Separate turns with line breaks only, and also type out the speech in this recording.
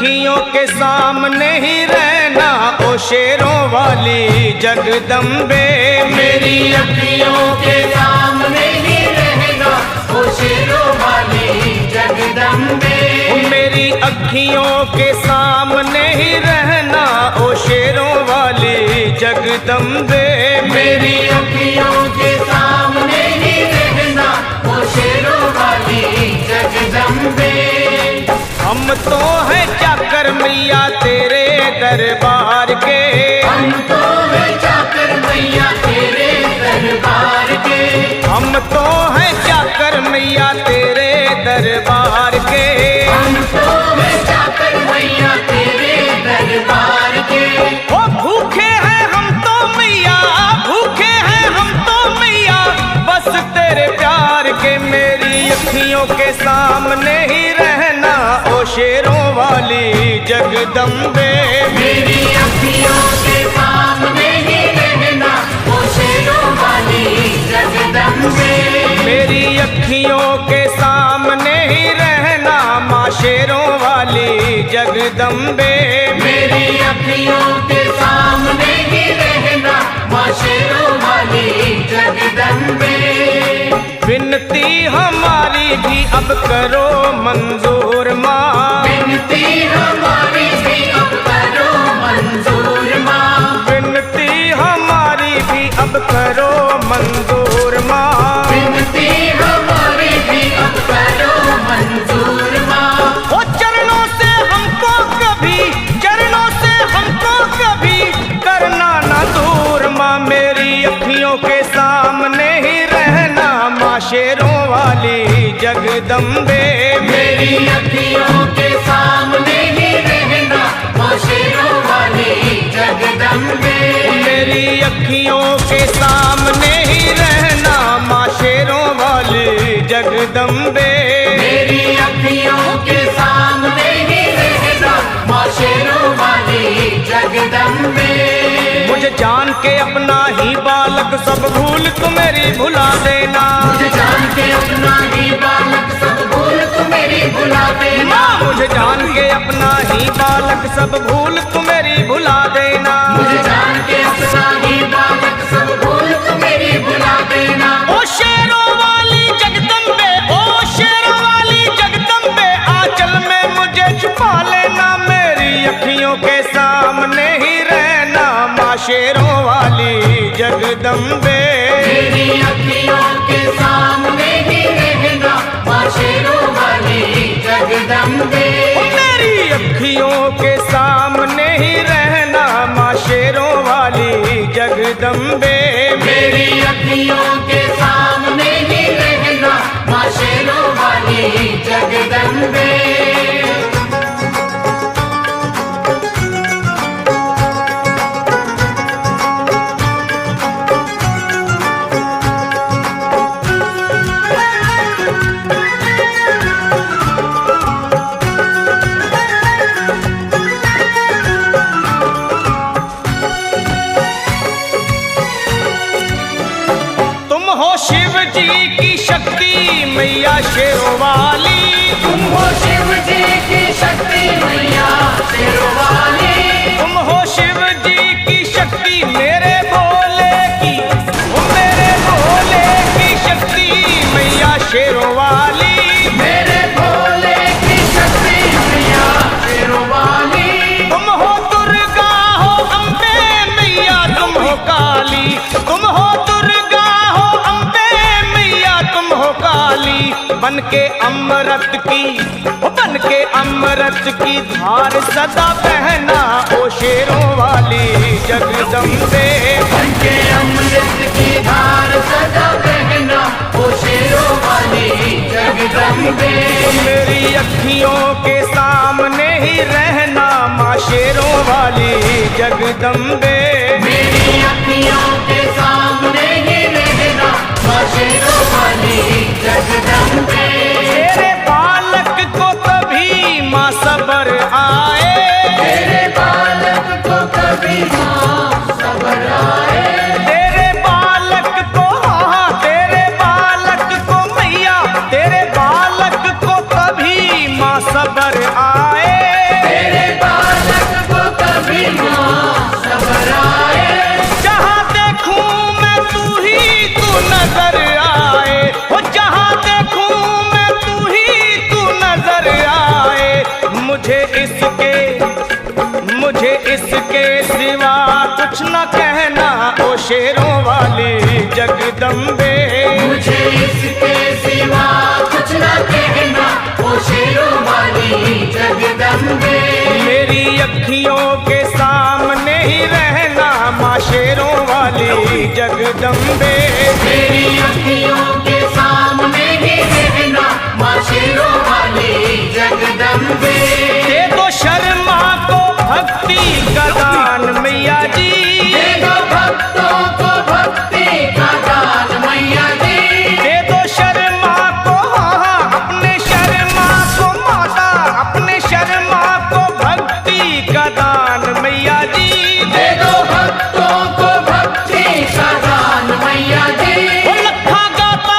अखियों के सामने ही रहना ओ शेरों वाली जगदम्बे।
मेरी अखियों के सामने ही रहना ओ शेरों वाली जगदम्बे।
मेरी अखियों के सामने ही रहना ओ शेरों वाली जगदम्बे।
मेरी अखियों के सामने ही रहना ओ शेरों वाली जगदम्बे।
हम तो हैं चाकर मैया तेरे दरबार के।
हम तो हैं चाकर मैया तेरे दरबार के।
हम तो हैं चाकर मैया तेरे दरबार के।
हम तो हैं चाकर मैया तेरे दरबार के।
ओ भूखे हैं हम तो मैया, भूखे हैं हम तो मैया बस तेरे प्यार के। मेरी अखियों के सामने ही रहना ओ शेरों वाली जगदम्बे।
मेरी अखियों के सामने ही रहना ओ शेरों वाली जगदम्बे।
मेरी अखियों के सामने ही रहना माँ शेरों वाली जगदम्बे।
मेरी अखियों के सामने ही रहना माँ शेरों वाली जगदम्बे।
विनती हमारी भी अब करो मंजूर माँ।
विनती हमारी भी अब करो मंजूर माँ।
विनती हमारी भी अब करो मंजूर माँ।
विनती हमारी भी अब करो मंजूर माँ।
ओ चरणों से हमको कभी, चरणों से हमको कभी करना ना दूर माँ। मेरी अखियों के सामने ही रहना माँ शेरों वाली जगदम्बे।
मेरी अखियों के सामने ही रहना माँ शेरों वाली जगदम्बे।
मेरी अखियों के सामने ही रहना माँ शेरों वाली जगदम्बे।
मेरी अखियों के सामने ही रहना माँ शेरों वाली जगदम्बे।
मुझे जान के अपना ही बालक सब भूल तू मेरी भुला देना।
मुझे जान के अपना ही बालक सब भूल तू मेरी भुला देना।
मुझे जान के अपना ही बालक सब भूल तू मेरी भुला देना।
मुझे जान के अपना ही बालक सब भूल तू मेरी भुला देना।
ओ शेरों वाली जगदम्बे, ओ शेरों वाली जगदम्बे आंचल में मुझे छुपा लेना। मेरी अखियों के सामने ही रहना माँ शेरों वाली जगदम्बे।
मेरी अखियों के सामने ही रहना माँ शेरों वाली जगदम्बे।
मेरी अखियों के सामने ही रहना माँ शेरों वाली जगदम्बे।
मेरी अखियों के सामने ही रहना माँ शेरों वाली जगदम्बे।
शिव जी की शक्ति मैया शेरों वाली।
तुम हो शिव जी की शक्ति मैया शेरों वाली।
तुम हो शिव जी की शक्ति मेरे भोले की, मेरे भोले की शक्ति मैया शेरों वाली।
मेरे भोले की शक्ति मैया शेरों वाली।
तुम हो दुर्गा हो अम्बे मैया तुम हो काली। तुम हो दुर्गा हो अम्बे मैया तुम हो काली। बन के अमृत की, बन के अमृत की धार सदा बहना ओ शेरों वाली जगदम्बे।
बन के अमृत की धार सदा बहना ओ शेरों वाली जगदम्बे।
मेरी अखियों के सामने ही रहना माँ शेरों वाली जगदम्बे।
मेरी अखियों के सामने ही रहना माँ शेरों वाली जगदम्बे।
तेरे बालक को कभी माँ सबर आए।
तेरे बालक को कभी माँ सबर आए।
तेरे बालक को, हाँ तेरे बालक को मैया, तेरे बालक को कभी माँ सबर आए।
तेरे
शेरों वाली जगदम्बे।
मुझे इसके सिवा कुछ न कहना, ओ शेरों वाली जगदम्बे।
मेरी अखियों के सामने ही रहना, माँ शेरों वाली जगदम्बे।
मेरी